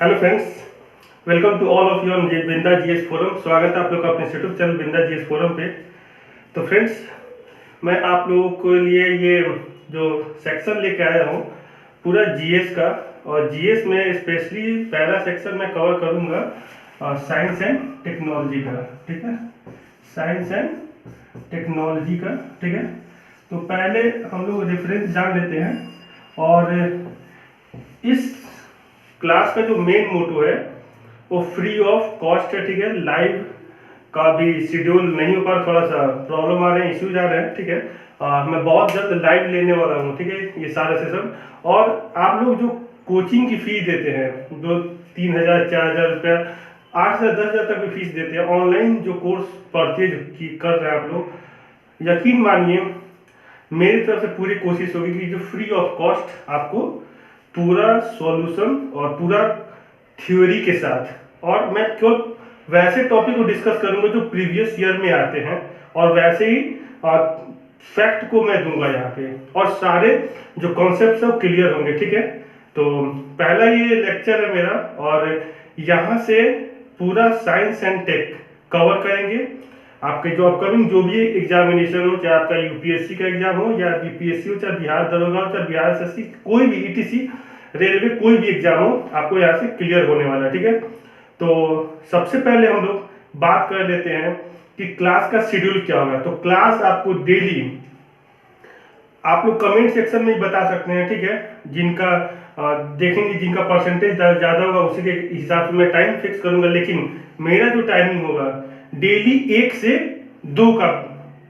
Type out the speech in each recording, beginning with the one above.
Hello friends, welcome to all of you on Binda GS forum. स्वागत है आप लोग का अपने YouTube channel Binda GS forum पे। तो फ्रेंड्स, मैं आप लोगों के लिए ये जो सेक्शन लेके आया हूँ पूरा जीएस का, और जीएस में स्पेशली पहला सेक्शन मैं कवर करूँगा साइंस एंड टेक्नोलॉजी का। ठीक है, साइंस एंड टेक्नोलॉजी का। ठीक है, तो पहले हम लोग रेफरेंस जान लेते हैं। और इस क्लास का जो मेन मोटो है वो फ्री ऑफ कॉस्ट है। ठीक है, लाइव का भी शेड्यूल नहीं हो पा रहा, थोड़ा सा प्रॉब्लम आ रहे हैं, इश्यूज आ रहे हैं। ठीक है, मैं बहुत जल्द लाइव लेने वाला हूँ। ठीक है, ये सारा सेशन। और आप लोग जो कोचिंग की फीस देते हैं, जो 3,000 4,000 रुपया, 8 से 10,000 तक भी फीस देते हैं, ऑनलाइन जो कोर्स परचेज कर रहे हैं आप लोग, यकीन मानिए मेरी तरफ से पूरी कोशिश होगी कि जो फ्री ऑफ कॉस्ट आपको पूरा सॉल्यूशन और पूरा थ्योरी के साथ, और मैं केवल वैसे टॉपिक को डिस्कस करूंगा जो प्रीवियस ईयर में आते हैं, और वैसे ही फैक्ट को मैं दूंगा यहाँ पे, और सारे जो कॉन्सेप्ट्स है वो क्लियर होंगे। ठीक है, तो पहला ये लेक्चर है मेरा, और यहाँ से पूरा साइंस एंड टेक कवर करेंगे। आपके जो अपकमिंग जो भी एग्जामिनेशन हो, चाहे आपका यूपीएससी का एग्जाम हो या बीपीएससी हो, चाहे बिहार दरोगा हो, चाहे बिहार एसएससी, कोई भी ईटीसी रेलवे, कोई भी एग्जाम हो, आपको यहाँ से क्लियर होने वाला है। ठीक है, तो सबसे पहले हम लोग बात कर लेते हैं कि क्लास का शेड्यूल क्या होगा। तो क्लास आपको डेली आप लोग कमेंट सेक्शन में बता सकते हैं। ठीक है, जिनका देखेंगे, जिनका परसेंटेज ज़्यादा होगा उसी के हिसाब से मैं टाइम फिक्स करूंगा। लेकिन मेरा जो टाइमिंग होगा डेली 1 से 2 का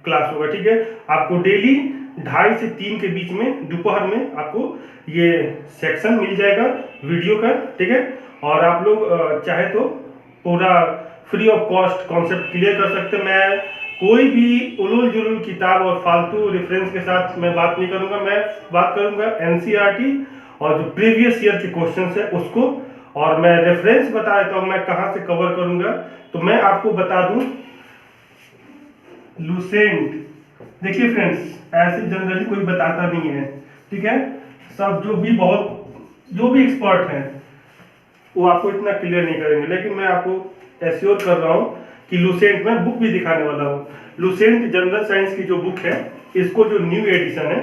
क्लास होगा। ठीक है, आपको डेली 2:30 से 3 के बीच में दोपहर में आपको ये सेक्शन मिल जाएगा वीडियो का। ठीक है, और आप लोग चाहे तो पूरा free of cost concept clear कर सकते हैं। मैं कोई भी उलूल जुलूल किताब और फालतू रेफरेंस के साथ मैं बात नहीं करूंगा। मैं बात करूंगा एनसीईआरटी और जो प्रीवियस ईयर के क्वेश्चंस है उसको, और मैं रेफरेंस बता देता हूँ मैं कहाँ से कवर करूंगा। तो मैं आपको बता दूं, लुसेंट, देखिए फ्रेंड्स, ऐसे जनरली कोई बताता नहीं है। ठीक है, सब जो भी एक्सपर्ट हैं वो आपको इतना क्लियर नहीं करेंगे, लेकिन मैं आपको एश्योर कर रहा हूँ कि लुसेंट, मैं बुक भी दिखाने वाला हूँ। लुसेंट जनरल साइंस की जो बुक है, इसको जो न्यू एडिशन है,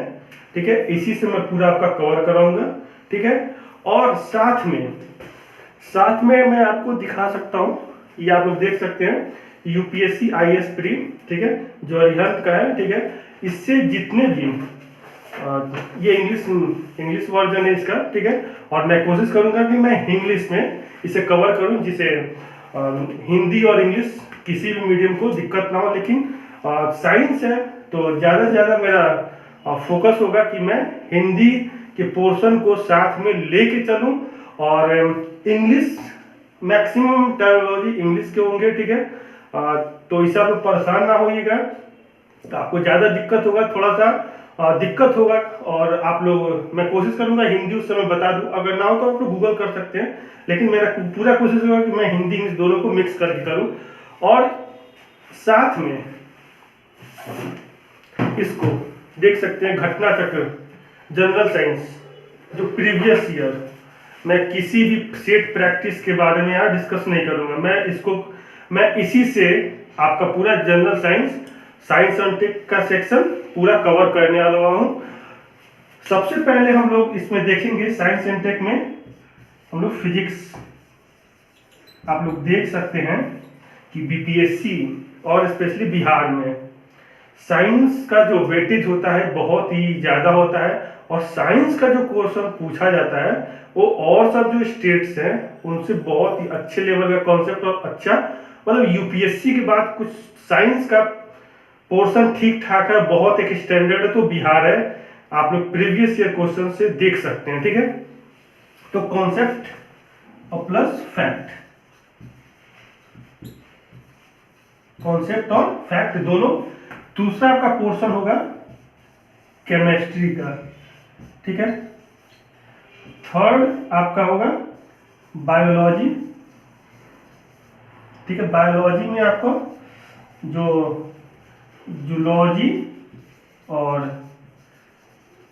ठीक है, इसी से मैं पूरा आपका कवर कराऊंगा। ठीक है, और साथ में मैं आपको दिखा सकता हूँ, ये आप लोग देख सकते हैं, यूपीएससी आईएएस प्री, ठीक है, जो अरिहंत का है। ठीक है, इससे जितने भी ये इंग्लिश वर्जन है इसका। ठीक है, और मैं कोशिश करूंगा कि मैं इंग्लिश में इसे कवर करूं, जिसे हिंदी और इंग्लिश किसी भी मीडियम को दिक्कत ना हो। लेकिन साइंस है तो ज़्यादा से ज़्यादा मेरा फोकस होगा कि मैं हिंदी के पोर्शन को साथ में लेके चलूं, और इंग्लिश मैक्सिमम टर्मिनोलॉजी इंग्लिश के होंगे। ठीक है, तो इससे आप परेशान ना होइएगा, तो आपको ज़्यादा दिक्कत होगा, थोड़ा सा दिक्कत होगा। और आप लोग, मैं कोशिश करूंगा हिंदी उस समय बता दूं, अगर ना हो तो आप लोग गूगल कर सकते हैं, लेकिन मेरा पूरा कोशिश होगा कि मैं हिंदी इंग्लिश दोनों को मिक्स करके करूं। और साथ में इसको देख सकते हैं, घटना चक्र जनरल साइंस जो प्रीवियस ईयर, मैं किसी भी सेट प्रैक्टिस के बारे में यहाँ डिस्कस नहीं करूंगा। मैं इसी से आपका पूरा जनरल साइंस एंड टेक का सेक्शन पूरा कवर करने वाला हूँ। सबसे पहले हम लोग इसमें देखेंगे, साइंस एंड टेक में हम लोग फिजिक्स, आप लोग देख सकते हैं कि बीपीएससी और स्पेशली बिहार में साइंस का जो वेटेज होता है बहुत ही ज़्यादा होता है, और साइंस का जो क्वेश्चन पूछा जाता है वो और सब जो स्टेट्स हैं उनसे बहुत ही अच्छे लेवल का कॉन्सेप्ट, और अच्छा, मतलब यूपीएससी के बाद कुछ साइंस का पोर्शन ठीक ठाक है, बहुत एक स्टैंडर्ड है, तो बिहार है। आप लोग प्रीवियस ईयर क्वेश्चन से देख सकते हैं। ठीक है, तो कॉन्सेप्ट और प्लस फैक्ट, कॉन्सेप्ट और फैक्ट दोनों। दूसरा आपका पोर्शन होगा केमिस्ट्री का। ठीक है, थर्ड आपका होगा बायोलॉजी। ठीक है, बायोलॉजी में आपको जो जूलॉजी और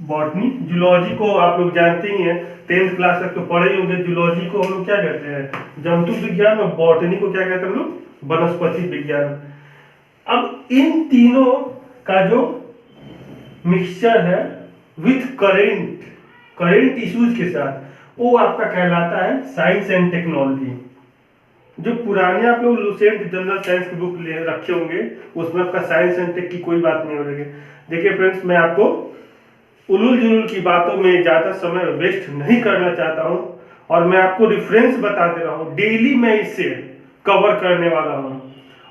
बॉटनी, जूलॉजी को आप लोग जानते ही हैं, 10th क्लास तक तो पढ़े ही होंगे। जूलॉजी को हम लोग क्या कहते हैं, जंतु विज्ञान, और बॉटनी को क्या कहते हैं हम लोग, वनस्पति विज्ञान। अब इन तीनों का जो मिक्सचर है विथ करेंट इश्यूज के साथ, वो आपका कहलाता है साइंस एंड टेक्नोलॉजी। जो पुराने आप लोग लुसेंट जनरल साइंस की बुक ले रखे होंगे, उसमें आपका साइंस एंड टेक की कोई बात नहीं हो रही है। देखिए फ्रेंड्स, मैं आपको उलूल जुलूल की बातों में ज़्यादा समय वेस्ट नहीं करना चाहता हूं, और मैं आपको रेफरेंस बता दे रहा हूं। डेली मैं इससे कवर करने वाला हूं,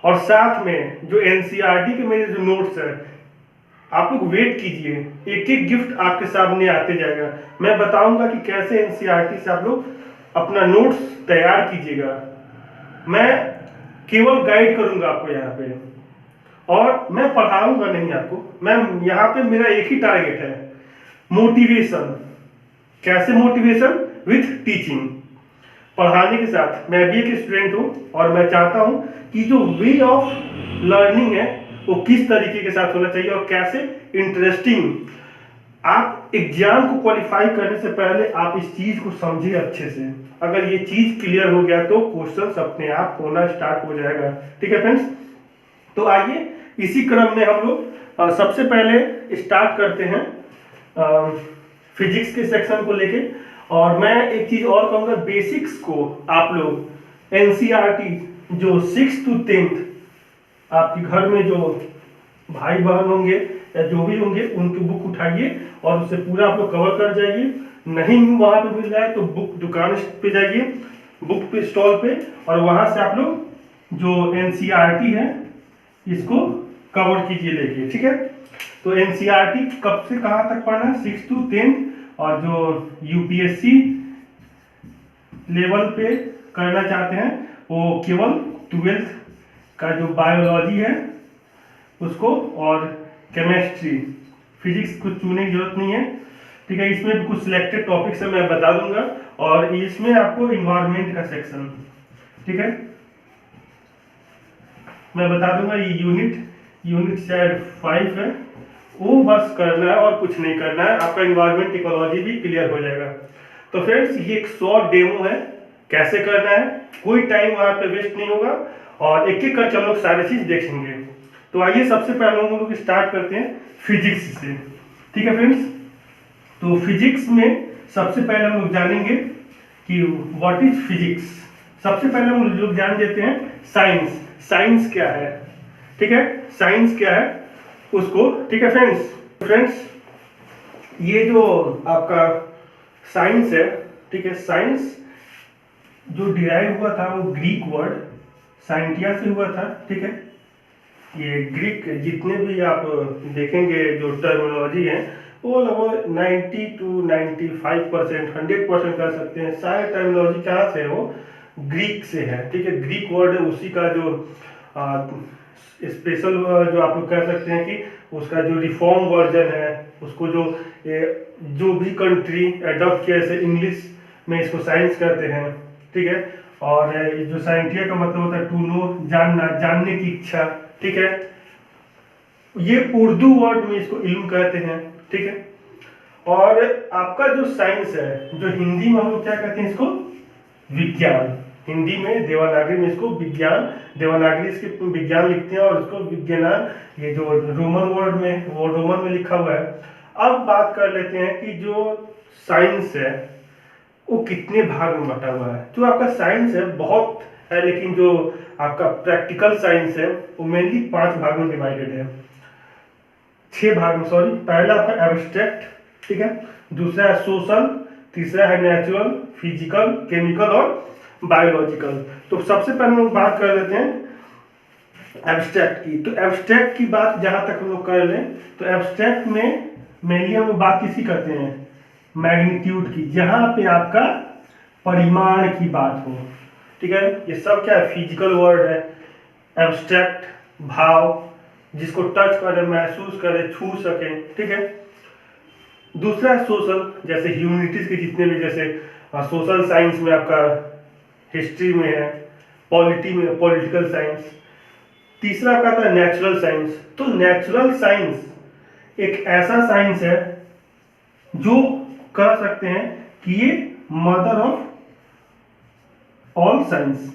और साथ में जो एनसीईआरटी के मेरे जो नोट्स है, आप लोग वेट कीजिए, एक एक गिफ्ट आपके सामने आते जाएगा। मैं बताऊंगा कि कैसे एनसीईआरटी से आप लोग अपना नोट्स तैयार कीजिएगा। मैं केवल गाइड करूंगा आपको यहाँ पे, और मैं पढ़ाऊंगा नहीं आपको। मैं यहाँ पे मेरा एक ही टारगेट है, मोटिवेशन। कैसे मोटिवेशन? विथ टीचिंग, पढ़ाने के साथ। मैं भी एक स्टूडेंट हूँ, और मैं चाहता हूँ कि जो वे ऑफ लर्निंग है वो किस तरीके के साथ होना चाहिए, और कैसे इंटरेस्टिंग। आप एग्जाम को क्वालिफाई करने से पहले आप इस चीज को समझिए अच्छे से। अगर ये चीज क्लियर हो गया तो क्वेश्चन अपने आप होना स्टार्ट हो जाएगा। ठीक है फ्रेंड्स, तो आइए इसी क्रम में हम लोग सबसे पहले स्टार्ट करते हैं फिजिक्स के सेक्शन को लेके। और मैं एक चीज और कहूंगा, बेसिक्स को आप लोग एनसीईआरटी जो 6th to 10th आपके घर में जो भाई बहन होंगे या जो भी होंगे, उनकी बुक उठाइए और उसे पूरा आप लोग कवर कर जाइए। नहीं वहां पे मिल जाए तो बुक दुकान पे जाइए, बुक पे स्टॉल पे, और वहां से आप लोग जो एनसीईआरटी है इसको कवर कीजिए लेके। ठीक है, तो एनसीईआरटी कब से कहां तक पढ़ना है? 6th to 10th। और जो यूपीएससी लेवल पे करना चाहते हैं वो केवल 12th का जो बायोलॉजी है उसको, और केमिस्ट्री, फिजिक्स कुछ चुनने की जरूरत नहीं है। ठीक है, इसमें भी कुछ सिलेक्टेड टॉपिक्स है, मैं बता दूंगा। और इसमें आपको इन्वायरमेंट का सेक्शन, ठीक है, मैं बता दूंगा। ये यूनिट शायद 5 है, वो बस करना है और कुछ नहीं करना है। आपका इन्वायरमेंट इकोलॉजी भी क्लियर हो जाएगा। तो फ्रेंड्स, ये एक शॉर्ट डेमो है, कैसे करना है, कोई टाइम वहां पे वेस्ट नहीं होगा, और एक एक करके हम लोग सारी चीज देखेंगे। तो आइए सबसे पहले हम लोग स्टार्ट करते हैं फिजिक्स से। ठीक है फ्रेंड्स, तो फिजिक्स में सबसे पहले हम लोग जानेंगे कि व्हाट इज फिजिक्स। सबसे पहले हम लोग जान लेते हैं साइंस क्या है। ठीक है, साइंस क्या है उसको। ठीक है फ्रेंड्स, ये जो आपका साइंस है, ठीक है, साइंस जो डिराइव हुआ था वो ग्रीक वर्ड साइंटिया से हुआ था। ठीक है, ये ग्रीक जितने भी आप देखेंगे जो टर्मिनोलॉजी है वो लगभग 90 to 95%, 100% कर सकते हैं। सारे टर्मिनोलॉजी कहाँ से है? वो ग्रीक से है। ठीक है, ग्रीक वर्ड है, उसी का जो स्पेशल जो आप लोग कह सकते हैं कि उसका जो रिफॉर्म वर्जन है, उसको जो भी कंट्री एडॉप्ट किया, जैसे इंग्लिश में इसको साइंस कहते हैं। ठीक है, और जो साइंटिया का मतलब होता है टू नो, जानना, जानने की इच्छा। ठीक है, ये उर्दू वर्ड में इसको इल्म कहते हैं। ठीक है, और आपका जो साइंस है, जो हिंदी में हम लोग क्या कहते हैं इसको? विज्ञान। हिंदी में देवनागरी में इसको विज्ञान, देवनागरी इसके विज्ञान लिखते हैं, और इसको विज्ञान, ये जो रोमन वर्ड में, वो रोमन में लिखा हुआ है। अब बात कर लेते हैं कि जो साइंस है वो कितने भाग में बटा हुआ है। जो आपका साइंस है बहुत है, लेकिन जो आपका प्रैक्टिकल साइंस है वो मेनली 5 भाग में डिवाइडेड है, 6 भाग में, सॉरी। पहला आपका एब्स्ट्रैक्ट, ठीक है, दूसरा है सोशल, तीसरा है नेचुरल, फिजिकल, केमिकल और बायोलॉजिकल। तो सबसे पहले हम लोग बात कर लेते हैं एब्स्ट्रैक्ट की। तो एब्स्ट्रैक्ट की बात जहां तक हम लोग कर लें, तो एब्स्ट्रैक्ट में मेनली हम लोग बात किसकी करते हैं? मैग्नीट्यूड की, जहां पे आपका परिमाण की बात हो। ठीक है, ये सब क्या है? फिजिकल वर्ड है। एब्स्ट्रैक्ट भाव, जिसको टच करे, महसूस करे, छू सके। ठीक है, दूसरा है सोशल, जैसे ह्यूमैनिटीज के जितने भी, जैसे सोशल साइंस में आपका हिस्ट्री में है, पॉलिटी में पॉलिटिकल साइंस। तीसरा आपका आता है नेचुरल साइंस। तो नेचुरल साइंस एक ऐसा साइंस है जो कह सकते हैं कि ये mother of all science,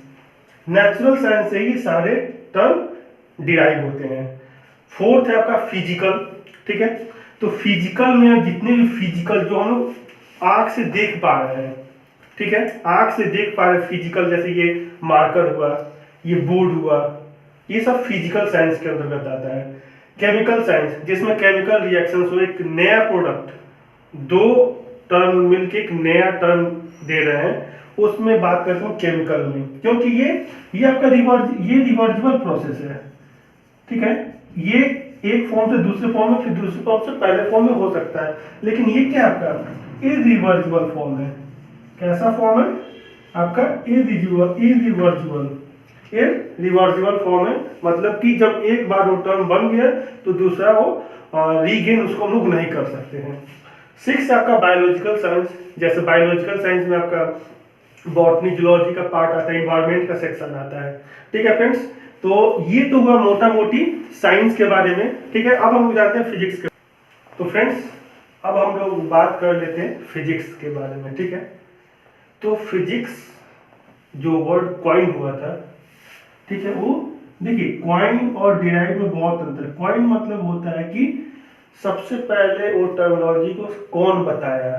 natural science से ही सारे टर्म डिराइव होते हैं। फोर्थ है आपका फिजिकल, ठीक है। तो फिजिकल में जितने भी फिजिकल जो हम लोग आंख से देख पा रहे हैं, ठीक है, आंख से देख पा रहे हैं फिजिकल, जैसे ये मार्कर हुआ, ये बोर्ड हुआ, ये सब फिजिकल साइंस के अंतर्गत आता है। केमिकल साइंस, जिसमें केमिकल रिएक्शन हो, एक नया प्रोडक्ट, दो टर्म मिलके एक नया टर्म दे रहे हैं, उसमें बात करते हैं केमिकल में, क्योंकि ये आपका रिवर्सिबल प्रोसेस है, ठीक है। ये एक फॉर्म से दूसरे फॉर्म में, फिर दूसरे फॉर्म से पहले फॉर्म में हो सकता है, लेकिन ये क्या आपका इरिवर्सिबल फॉर्म है। कैसा फॉर्म है आपका? इरिवर्सिबल फॉर्म है, मतलब कि जब एक बार वो टर्म बन गया तो दूसरा वो रीगेन उसको हम लोग नहीं कर सकते हैं। 6 आपका बायोलॉजिकल साइंस, जैसे बायोलॉजिकल साइंस में आपका बॉटनी जूलॉजी का पार्ट आता है, इन्वायरमेंट का सेक्शन आता है, ठीक है फ्रेंड्स। तो ये तो हुआ मोटा मोटी साइंस के बारे में, ठीक है। अब हम लोग जाते हैं फिजिक्स के। तो फ्रेंड्स अब हम लोग बात कर लेते हैं फिजिक्स के बारे में, ठीक है। तो फिजिक्स जो वर्ड कॉइन हुआ था, ठीक है, वो देखिए कॉइन और डिराइव में बहुत अंतर है। कॉइन मतलब होता है कि सबसे पहले वो टर्मिनोलॉजी को कौन बताया,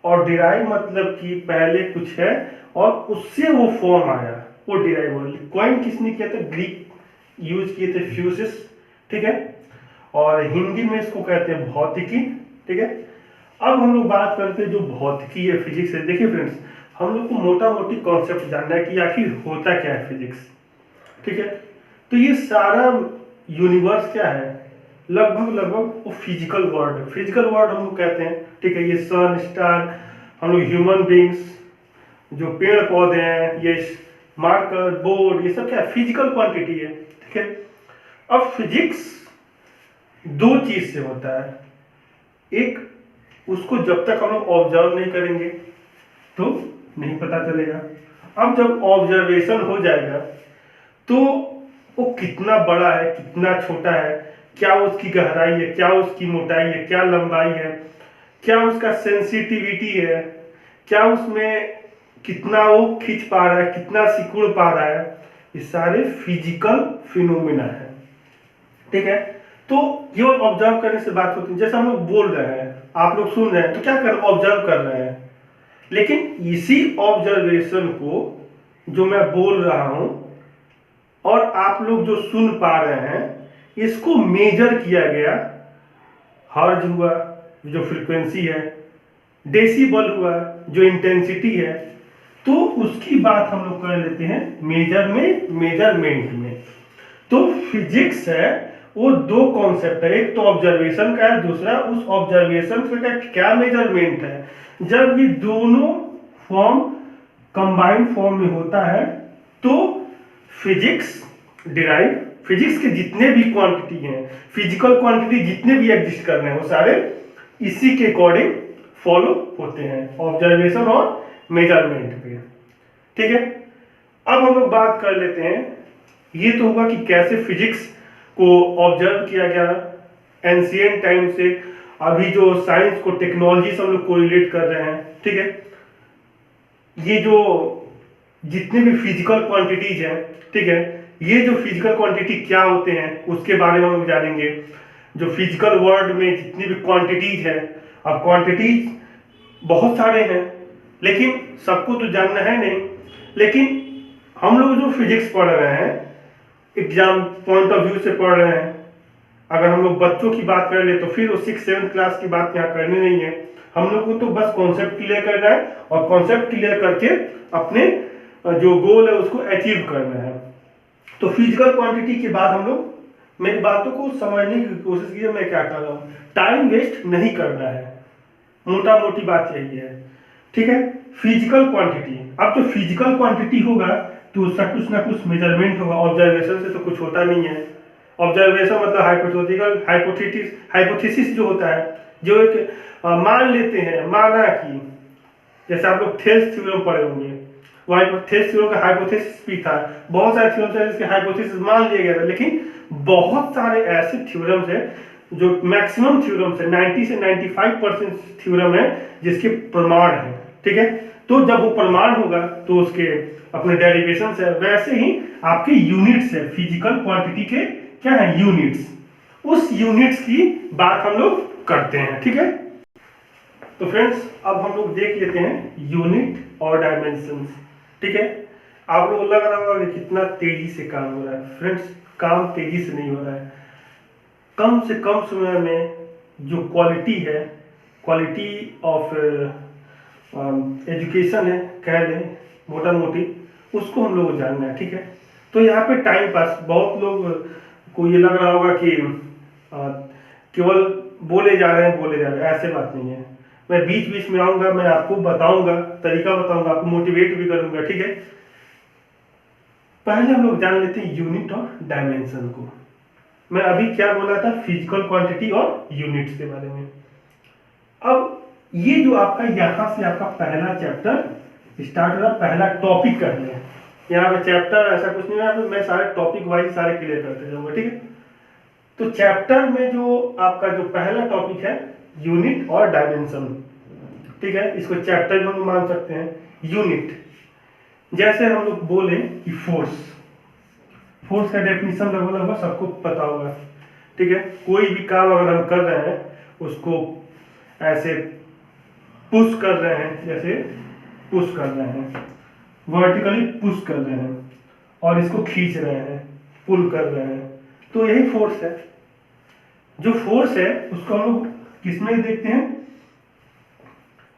और डिराइव मतलब कि पहले कुछ है और उससे वो फॉर्म आया, वो डिराइव वाली। कॉइन किसने किया था? ग्रीक यूज किए थे, फ्यूसिस, ठीक है, और हिंदी में इसको कहते हैं भौतिकी, ठीक है। अब हम लोग बात करते हैं जो भौतिकी है, फिजिक्स है। देखिए फ्रेंड्स, हम लोग को मोटा मोटी कॉन्सेप्ट जानना है कि आखिर होता क्या है फिजिक्स, ठीक है। तो ये सारा यूनिवर्स क्या है? लगभग वो फिजिकल वर्ल्ड है। फिजिकल वर्ल्ड हम लोग कहते हैं, ठीक है। ये सन, स्टार, हम लोग ह्यूमन बींग्स, जो पेड़ पौधे हैं, ये मार्कर, बोर्ड, ये सब क्या है? फिजिकल क्वांटिटी है, ठीक है। अब फिजिक्स दो चीज से होता है। एक, उसको जब तक हम लोग ऑब्जर्व नहीं करेंगे तो नहीं पता चलेगा। अब जब ऑब्जर्वेशन हो जाएगा तो वो कितना बड़ा है, कितना छोटा है, क्या उसकी गहराई है, क्या उसकी मोटाई है, क्या लंबाई है, क्या उसका सेंसिटिविटी है, क्या उसमें कितना वो खींच पा रहा है, कितना सिकुड़ पा रहा है, ये सारे फिजिकल फिनोमिना है, ठीक है। तो केवल ऑब्जर्व करने से बात होती है। जैसे हम लोग बोल रहे हैं, आप लोग सुन रहे हैं, तो क्या कर ऑब्जर्व कर रहे हैं, लेकिन इसी ऑब्जर्वेशन को जो मैं बोल रहा हूं और आप लोग जो सुन पा रहे हैं, इसको मेजर किया गया। हर्ज हुआ जो फ्रीक्वेंसी है, डेसिबल हुआ जो इंटेंसिटी है, तो उसकी बात हम लोग कर लेते हैं मेजरमेंट में। तो फिजिक्स है वो दो कॉन्सेप्ट है, एक तो ऑब्जर्वेशन का है, दूसरा उस ऑब्जर्वेशन का क्या मेजरमेंट है। जब ये दोनों फॉर्म कंबाइंड फॉर्म में होता है तो फिजिक्स डिराइव, फिजिक्स के जितने भी क्वांटिटी हैं, फिजिकल क्वांटिटी जितने भी एग्जिस्ट कर रहे हैं, वो सारे इसी के अकॉर्डिंग फॉलो होते हैं, ऑब्जर्वेशन और मेजरमेंट पे, ठीक है। अब हम लोग बात कर लेते हैं, ये तो हुआ कि कैसे फिजिक्स को ऑब्जर्व किया गया एंशिएंट टाइम से, अभी जो साइंस को टेक्नोलॉजी से हम लोग कोरिलेट कर रहे हैं, ठीक है। ये जो जितने भी फिजिकल क्वांटिटीज हैं, ठीक है, ये जो फिजिकल क्वांटिटी क्या होते हैं उसके बारे में हम लोग जानेंगे। जो फिजिकल वर्ल्ड में जितनी भी क्वांटिटीज है, अब क्वांटिटीज बहुत सारे हैं लेकिन सबको तो जानना है नहीं, लेकिन हम लोग जो फिजिक्स पढ़ रहे हैं एग्जाम पॉइंट ऑफ व्यू से पढ़ रहे हैं, अगर हम लोग बच्चों की बात कर ले तो फिर वो 6-7 क्लास की बात यहाँ करनी नहीं है। हम लोग को तो बस कॉन्सेप्ट क्लियर करना है और कॉन्सेप्ट क्लियर करके अपने जो गोल है उसको अचीव करना है। तो फिजिकल क्वांटिटी के बाद हम लोग, मेरी बातों को समझने की कोशिश कीजिए मैं क्या कर रहा हूँ, टाइम वेस्ट नहीं करना है, मोटा मोटी बात यही है, ठीक है। फिजिकल क्वांटिटी, अब जो फिजिकल क्वांटिटी होगा तो उसका कुछ ना कुछ मेजरमेंट होगा, ऑब्जर्वेशन से तो कुछ होता नहीं है। ऑब्जर्वेशन मतलब हाइपोथेसिस जो होता है, जो एक मान लेते हैं, माना कि जैसे आप लोग थेल्स थ्योरम पढ़े होंगे, वहाँ थेल्स थ्योरम का हाइपोथेसिस भी था, बहुत सारे थ्योरम्स हैं जिसके हाइपोथेसिस मान लिया गया था, लेकिन बहुत सारे ऐसे थ्योरम्स हैं जो मैक्सिमम थ्योरम्स है, 90 से 95% थ्योरम है जिसके प्रमाण है, ठीक है। तो जब वो परिमाण होगा तो उसके अपने डेरिवेशन है, वैसे ही आपके यूनिट्स है, फिजिकल क्वांटिटी के क्या है, यूनिट्स, उस यूनिट्स की बात हम लोग करते हैं, ठीक है। तो फ्रेंड्स अब हम लोग देख लेते हैं यूनिट और डायमेंशन, ठीक है। आप लोग लग रहा होगा कि कितना तेजी से काम हो रहा है। फ्रेंड्स काम तेजी से नहीं हो रहा है, कम से कम समय में जो क्वालिटी है, क्वालिटी ऑफ एजुकेशन है कह लें मोटा मोटी, उसको हम लोग जानना है, ठीक है। तो यहाँ पे टाइम पास, बहुत लोग को ये लग रहा होगा कि केवल बोले जा रहे हैं, ऐसे बात नहीं है। मैं बीच बीच में आऊँगा, मैं आपको बताऊंगा, तरीका बताऊंगा, आपको मोटिवेट भी करूंगा, ठीक है। पहले हम लोग जान लेते हैं यूनिट और डायमेंशन को। मैं अभी क्या बोला था, फिजिकल क्वांटिटी और यूनिट्स के बारे में। अब ये जो आपका यहाँ से आपका पहला चैप्टर स्टार्ट हो रहा, पहला टॉपिक कर लें। यहाँ पे चैप्टर ऐसा कुछ नहीं है, मैं सारे टॉपिक वाइज सारे क्लियर करते जाऊंगा, ठीक है। तो चैप्टर में जो आपका जो पहला टॉपिक है यूनिट और डायमेंशन, ठीक है, इसको चैप्टर में मान सकते हैं। यूनिट, जैसे हम लोग बोले कि फोर्स का डेफिनेशन लगभग सबको पता होगा, ठीक है। कोई भी काम अगर हम कर रहे हैं, उसको ऐसे पुश कर रहे हैं, जैसे पुश कर रहे हैं, वर्टिकली पुश कर रहे हैं, और इसको खींच रहे हैं, पुल कर रहे हैं, तो यही फोर्स है। जो फोर्स है उसको हम लोग किसमें देखते हैं,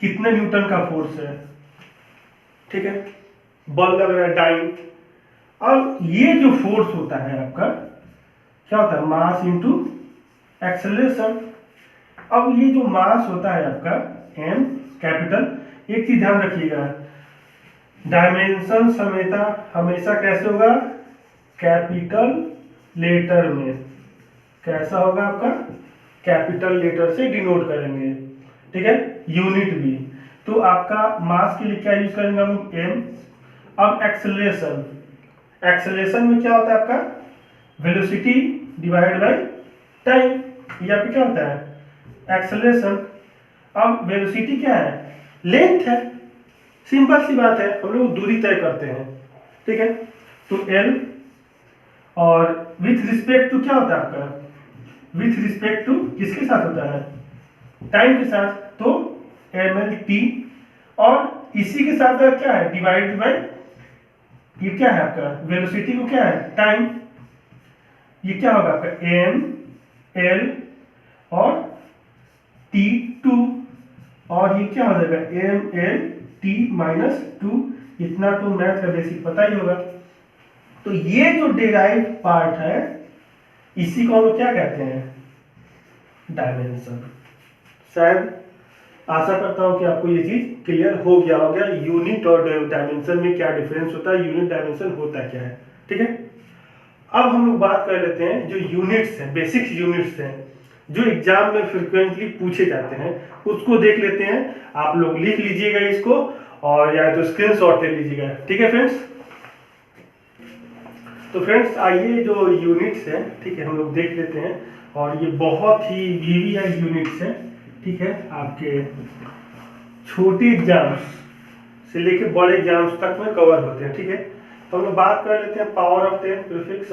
कितने न्यूटन का फोर्स है, ठीक है, बल लग रहा है, डाइन। अब ये जो फोर्स होता है आपका क्या होता है, मास इनटू एक्सेलरेशन। अब ये जो मास होता है आपका m कैपिटल, एक चीज ध्यान रखिएगा, डायमेंशन समेता हमेशा कैसे होगा, कैपिटल लेटर में। कैसा होगा आपका, कैपिटल लेटर से डिनोट करेंगे, ठीक है। यूनिट भी, तो आपका मास के लिए क्या यूज करेंगे हम लोग, m। अब एक्सेलरेशन, एक्सेलरेशन में क्या होता है आपका, वेलोसिटी डिवाइड बाय टाइम, ये आपका क्या होता है, एक्सेलरेशन। अब वेलोसिटी क्या है, लेंथ है, सिंपल सी बात है, हम लोग दूरी तय करते हैं, ठीक है। तो l, और विथ रिस्पेक्ट टू क्या होता है आपका, विथ रिस्पेक्ट टू किसके साथ होता है, टाइम के साथ, तो mlt, और इसी के साथ क्या है, डिवाइड बाय, ये क्या है आपका, वेलोसिटी को क्या है, टाइम, ये क्या होगा आपका m l और t2, और ये क्या हो जाएगा m l t माइनस 2। इतना तो मैथ का बेसिक पता ही होगा। तो ये जो डेराइव पार्ट है, इसी को हम लोग क्या कहते हैं, डायमेंशन। शायद आशा करता हूं कि आपको ये चीज क्लियर हो गया होगा, यूनिट और डायमेंशन में क्या डिफरेंस होता है, यूनिट डायमेंशन होता क्या है, ठीक है। अब हम लोग बात कर लेते हैं जो यूनिट्स हैं, बेसिक यूनिट्स हैं, जो एग्जाम में फ्रिक्वेंटली पूछे जाते हैं, उसको देख लेते हैं। आप लोग लिख लीजिएगा इसको, और या तो स्क्रीनशॉट ले लीजिएगा, ठीक है फ्रेंड्स। तो फ्रेंड्स आइए जो यूनिट्स हैं, ठीक है, हम लोग देख लेते हैं, और ये बहुत ही वीवीआई यूनिट्स हैं, ठीक है। आपके छोटे एग्जाम्स से लेके बड़े एग्जाम्स तक में कवर होते हैं, ठीक है। तो हम लोग बात कर लेते हैं पावर ऑफ 10 प्रीफिक्स